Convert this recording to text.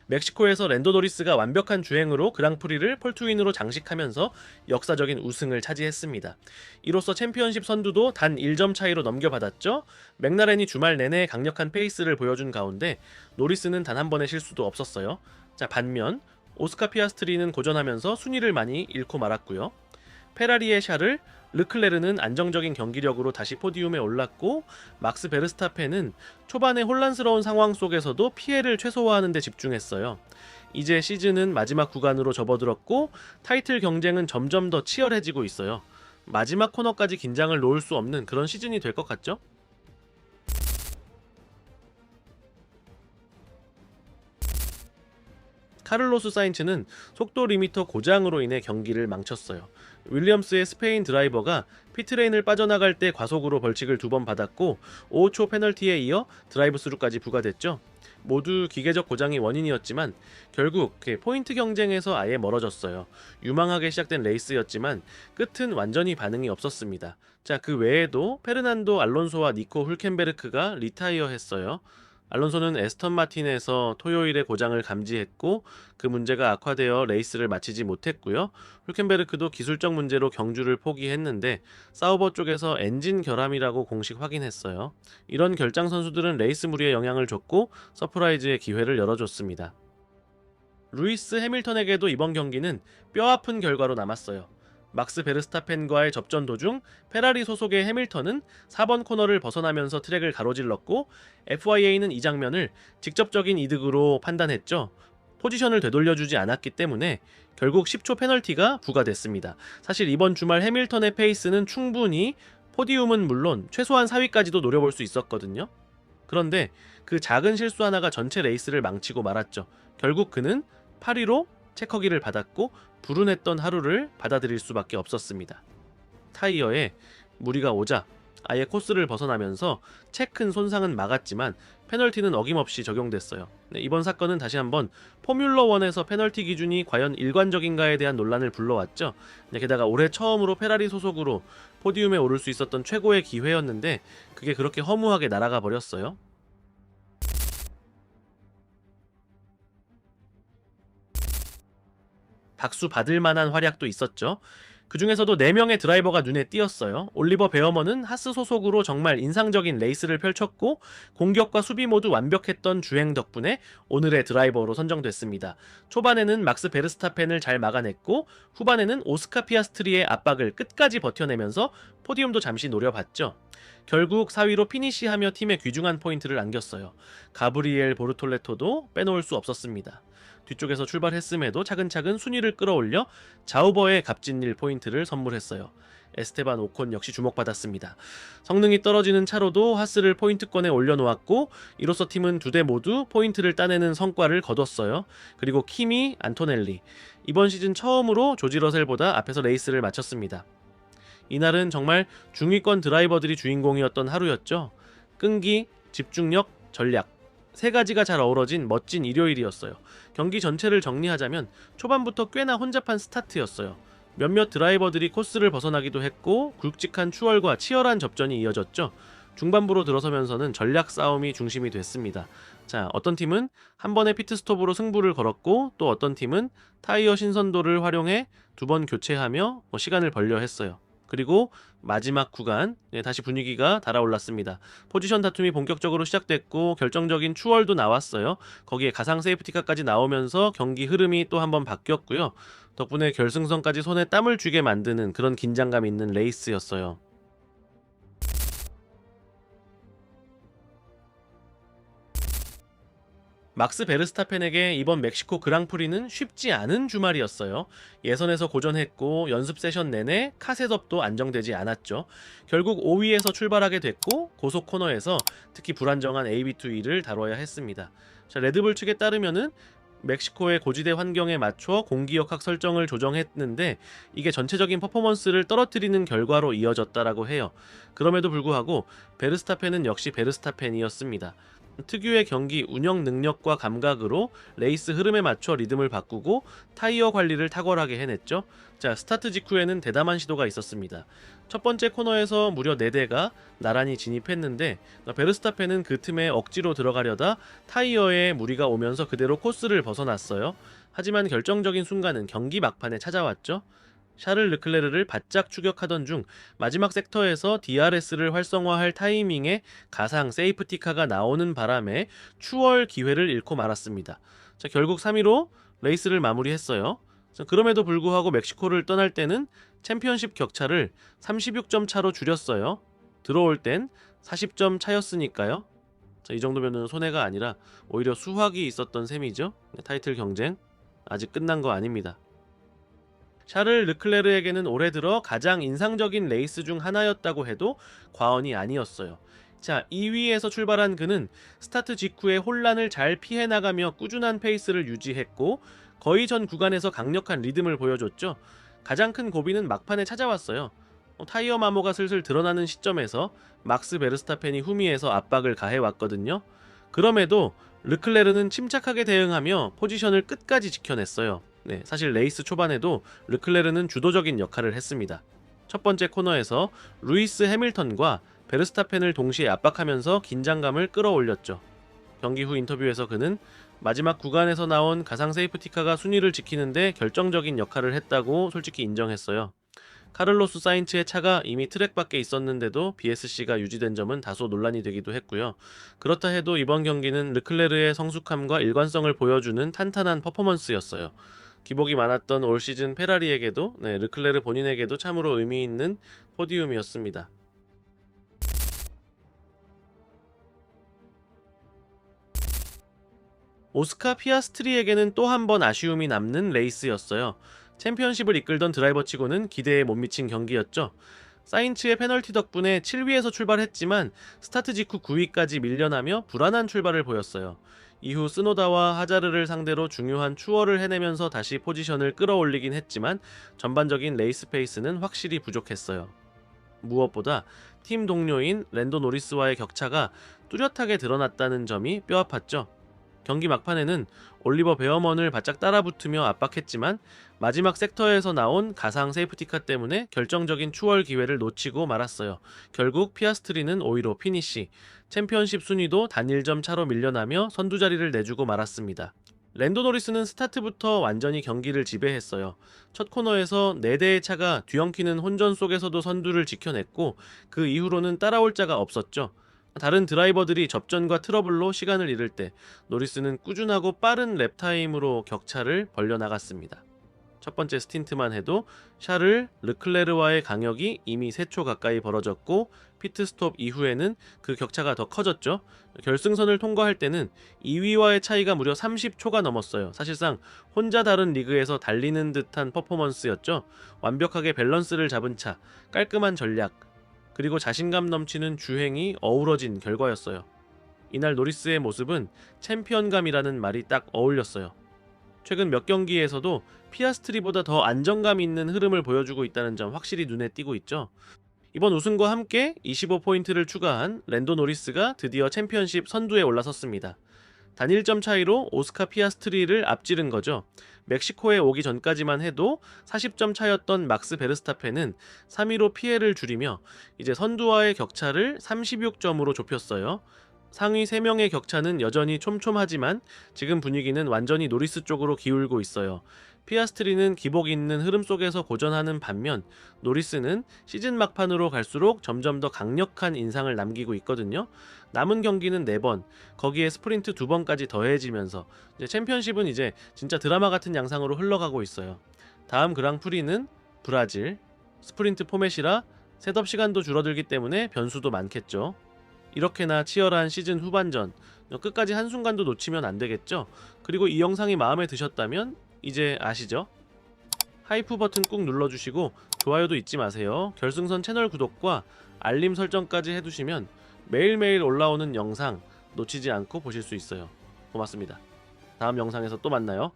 멕시코에서 랜도 노리스가 완벽한 주행으로 그랑프리를 폴트윈으로 장식하면서 역사적인 우승을 차지했습니다. 이로써 챔피언십 선두도 단 1점 차이로 넘겨받았죠. 맥라렌이 주말 내내 강력한 페이스를 보여준 가운데 노리스는 단 한 번의 실수도 없었어요. 자, 반면 오스카 피아스트리는 고전하면서 순위를 많이 잃고 말았고요. 페라리의 샤를, 르클레르는 안정적인 경기력으로 다시 포디움에 올랐고, 막스 베르스타펜은 초반의 혼란스러운 상황 속에서도 피해를 최소화하는 데 집중했어요. 이제 시즌은 마지막 구간으로 접어들었고 타이틀 경쟁은 점점 더 치열해지고 있어요. 마지막 코너까지 긴장을 놓을 수 없는 그런 시즌이 될 것 같죠? 카를로스 사인츠는 속도 리미터 고장으로 인해 경기를 망쳤어요. 윌리엄스의 스페인 드라이버가 피트레인을 빠져나갈 때 과속으로 벌칙을 2번 받았고 5초 페널티에 이어 드라이브 스루까지 부과됐죠. 모두 기계적 고장이 원인이었지만 결국 포인트 경쟁에서 아예 멀어졌어요. 유망하게 시작된 레이스였지만 끝은 완전히 반응이 없었습니다. 자, 그 외에도 페르난도 알론소와 니코 훌켄베르크가 리타이어 했어요. 알론소는 에스턴 마틴에서 토요일에 고장을 감지했고 그 문제가 악화되어 레이스를 마치지 못했고요. 훌켄베르크도 기술적 문제로 경주를 포기했는데 사우버 쪽에서 엔진 결함이라고 공식 확인했어요. 이런 결장 선수들은 레이스 무리에 영향을 줬고 서프라이즈의 기회를 열어줬습니다. 루이스 해밀턴에게도 이번 경기는 뼈아픈 결과로 남았어요. 막스 베르스타펜과의 접전 도중 페라리 소속의 해밀턴은 4번 코너를 벗어나면서 트랙을 가로질렀고 FIA는 이 장면을 직접적인 이득으로 판단했죠. 포지션을 되돌려주지 않았기 때문에 결국 10초 페널티가 부과됐습니다. 사실 이번 주말 해밀턴의 페이스는 충분히 포디움은 물론 최소한 4위까지도 노려볼 수 있었거든요. 그런데 그 작은 실수 하나가 전체 레이스를 망치고 말았죠. 결국 그는 8위로 체커기를 받았고 불운했던 하루를 받아들일 수밖에 없었습니다. 타이어에 무리가 오자 아예 코스를 벗어나면서 채 큰 손상은 막았지만 페널티는 어김없이 적용됐어요. 네, 이번 사건은 다시 한번 포뮬러1에서 페널티 기준이 과연 일관적인가에 대한 논란을 불러왔죠. 네, 게다가 올해 처음으로 페라리 소속으로 포디움에 오를 수 있었던 최고의 기회였는데 그게 그렇게 허무하게 날아가 버렸어요. 박수 받을 만한 활약도 있었죠. 그 중에서도 4명의 드라이버가 눈에 띄었어요. 올리버 베어먼은 하스 소속으로 정말 인상적인 레이스를 펼쳤고 공격과 수비 모두 완벽했던 주행 덕분에 오늘의 드라이버로 선정됐습니다. 초반에는 막스 베르스타펜을 잘 막아냈고 후반에는 오스카 피아스트리의 압박을 끝까지 버텨내면서 포디움도 잠시 노려봤죠. 결국 4위로 피니시하며 팀에 귀중한 포인트를 안겼어요. 가브리엘 보르톨레토도 빼놓을 수 없었습니다. 뒤쪽에서 출발했음에도 차근차근 순위를 끌어올려 자우버의 값진 1포인트를 선물했어요. 에스테반 오콘 역시 주목받았습니다. 성능이 떨어지는 차로도 하스를 포인트권에 올려놓았고 이로써 팀은 2대 모두 포인트를 따내는 성과를 거뒀어요. 그리고 키미, 안토넬리 이번 시즌 처음으로 조지 러셀보다 앞에서 레이스를 마쳤습니다. 이날은 정말 중위권 드라이버들이 주인공이었던 하루였죠. 끈기, 집중력, 전략 3가지가 잘 어우러진 멋진 일요일이었어요. 경기 전체를 정리하자면 초반부터 꽤나 혼잡한 스타트였어요. 몇몇 드라이버들이 코스를 벗어나기도 했고 굵직한 추월과 치열한 접전이 이어졌죠. 중반부로 들어서면서는 전략 싸움이 중심이 됐습니다. 자, 어떤 팀은 한 번의 피트스톱으로 승부를 걸었고 또 어떤 팀은 타이어 신선도를 활용해 2번 교체하며 시간을 벌려 했어요. 그리고 마지막 구간 다시 분위기가 달아올랐습니다. 포지션 다툼이 본격적으로 시작됐고 결정적인 추월도 나왔어요. 거기에 가상 세이프티카까지 나오면서 경기 흐름이 또 한번 바뀌었고요. 덕분에 결승선까지 손에 땀을 쥐게 만드는 그런 긴장감 있는 레이스였어요. 막스 베르스타펜에게 이번 멕시코 그랑프리는 쉽지 않은 주말이었어요. 예선에서 고전했고 연습 세션 내내 카셋업도 안정되지 않았죠. 결국 5위에서 출발하게 됐고 고속 코너에서 특히 불안정한 AB2E를 다뤄야 했습니다. 자, 레드불 측에 따르면은 멕시코의 고지대 환경에 맞춰 공기역학 설정을 조정했는데 이게 전체적인 퍼포먼스를 떨어뜨리는 결과로 이어졌다라고 해요. 그럼에도 불구하고 베르스타펜은 역시 베르스타펜이었습니다. 특유의 경기 운영 능력과 감각으로 레이스 흐름에 맞춰 리듬을 바꾸고 타이어 관리를 탁월하게 해냈죠. 자, 스타트 직후에는 대담한 시도가 있었습니다. 첫 번째 코너에서 무려 4대가 나란히 진입했는데 베르스타펜은 그 틈에 억지로 들어가려다 타이어에 무리가 오면서 그대로 코스를 벗어났어요. 하지만 결정적인 순간은 경기 막판에 찾아왔죠. 샤를 르클레르를 바짝 추격하던 중 마지막 섹터에서 DRS를 활성화할 타이밍에 가상 세이프티카가 나오는 바람에 추월 기회를 잃고 말았습니다. 자, 결국 3위로 레이스를 마무리했어요. 자, 그럼에도 불구하고 멕시코를 떠날 때는 챔피언십 격차를 36점 차로 줄였어요. 들어올 땐 40점 차였으니까요. 자, 이 정도면 손해가 아니라 오히려 수확이 있었던 셈이죠. 타이틀 경쟁 아직 끝난 거 아닙니다. 샤를 르클레르에게는 올해 들어 가장 인상적인 레이스 중 하나였다고 해도 과언이 아니었어요. 자, 2위에서 출발한 그는 스타트 직후에 혼란을 잘 피해 나가며 꾸준한 페이스를 유지했고 거의 전 구간에서 강력한 리듬을 보여줬죠. 가장 큰 고비는 막판에 찾아왔어요. 타이어 마모가 슬슬 드러나는 시점에서 막스 베르스타펜이 후미에서 압박을 가해왔거든요. 그럼에도 르클레르는 침착하게 대응하며 포지션을 끝까지 지켜냈어요. 네, 사실 레이스 초반에도 르클레르는 주도적인 역할을 했습니다. 첫 번째 코너에서 루이스 해밀턴과 베르스타펜을 동시에 압박하면서 긴장감을 끌어올렸죠. 경기 후 인터뷰에서 그는 마지막 구간에서 나온 가상 세이프티카가 순위를 지키는데 결정적인 역할을 했다고 솔직히 인정했어요. 카를로스 사인츠의 차가 이미 트랙 밖에 있었는데도 BSC가 유지된 점은 다소 논란이 되기도 했고요. 그렇다 해도 이번 경기는 르클레르의 성숙함과 일관성을 보여주는 탄탄한 퍼포먼스였어요. 기복이 많았던 올 시즌 페라리에게도 르클레르 본인에게도 참으로 의미 있는 포디움이었습니다. 오스카 피아스트리에게는 또 한 번 아쉬움이 남는 레이스였어요. 챔피언십을 이끌던 드라이버치고는 기대에 못 미친 경기였죠. 사인츠의 페널티 덕분에 7위에서 출발했지만 스타트 직후 9위까지 밀려나며 불안한 출발을 보였어요. 이후 스노다와 하자르를 상대로 중요한 추월을 해내면서 다시 포지션을 끌어올리긴 했지만 전반적인 레이스 페이스는 확실히 부족했어요. 무엇보다 팀 동료인 랜도 노리스와의 격차가 뚜렷하게 드러났다는 점이 뼈아팠죠. 경기 막판에는 올리버 베어먼을 바짝 따라붙으며 압박했지만 마지막 섹터에서 나온 가상 세이프티카 때문에 결정적인 추월 기회를 놓치고 말았어요. 결국 피아스트리는 5위로 피니시, 챔피언십 순위도 단 1점 차로 밀려나며 선두 자리를 내주고 말았습니다. 랜도 노리스는 스타트부터 완전히 경기를 지배했어요. 첫 코너에서 4대의 차가 뒤엉키는 혼전 속에서도 선두를 지켜냈고 그 이후로는 따라올 자가 없었죠. 다른 드라이버들이 접전과 트러블로 시간을 잃을 때 노리스는 꾸준하고 빠른 랩타임으로 격차를 벌려나갔습니다. 첫 번째 스틴트만 해도 샤를 르클레르와의 강역이 이미 3초 가까이 벌어졌고 피트스톱 이후에는 그 격차가 더 커졌죠. 결승선을 통과할 때는 2위와의 차이가 무려 30초가 넘었어요. 사실상 혼자 다른 리그에서 달리는 듯한 퍼포먼스였죠. 완벽하게 밸런스를 잡은 차, 깔끔한 전략, 그리고 자신감 넘치는 주행이 어우러진 결과였어요. 이날 노리스의 모습은 챔피언감이라는 말이 딱 어울렸어요. 최근 몇 경기에서도 피아스트리보다 더 안정감 있는 흐름을 보여주고 있다는 점 확실히 눈에 띄고 있죠. 이번 우승과 함께 25포인트를 추가한 랜도 노리스가 드디어 챔피언십 선두에 올라섰습니다. 단 1점 차이로 오스카 피아스트리를 앞지른 거죠. 멕시코에 오기 전까지만 해도 40점 차였던 막스 베르스타펜은 3위로 피해를 줄이며 이제 선두와의 격차를 36점으로 좁혔어요. 상위 3명의 격차는 여전히 촘촘하지만 지금 분위기는 완전히 노리스 쪽으로 기울고 있어요. 피아스트리는 기복 있는 흐름 속에서 고전하는 반면 노리스는 시즌 막판으로 갈수록 점점 더 강력한 인상을 남기고 있거든요. 남은 경기는 4번, 거기에 스프린트 2번까지 더해지면서 이제 챔피언십은 이제 진짜 드라마 같은 양상으로 흘러가고 있어요. 다음 그랑프리는 브라질, 스프린트 포맷이라 셋업 시간도 줄어들기 때문에 변수도 많겠죠. 이렇게나 치열한 시즌 후반전, 끝까지 한순간도 놓치면 안 되겠죠. 그리고 이 영상이 마음에 드셨다면 이제 아시죠? 하이프 버튼 꾹 눌러주시고 좋아요도 잊지 마세요. 결승선 채널 구독과 알림 설정까지 해두시면 매일매일 올라오는 영상 놓치지 않고 보실 수 있어요. 고맙습니다. 다음 영상에서 또 만나요.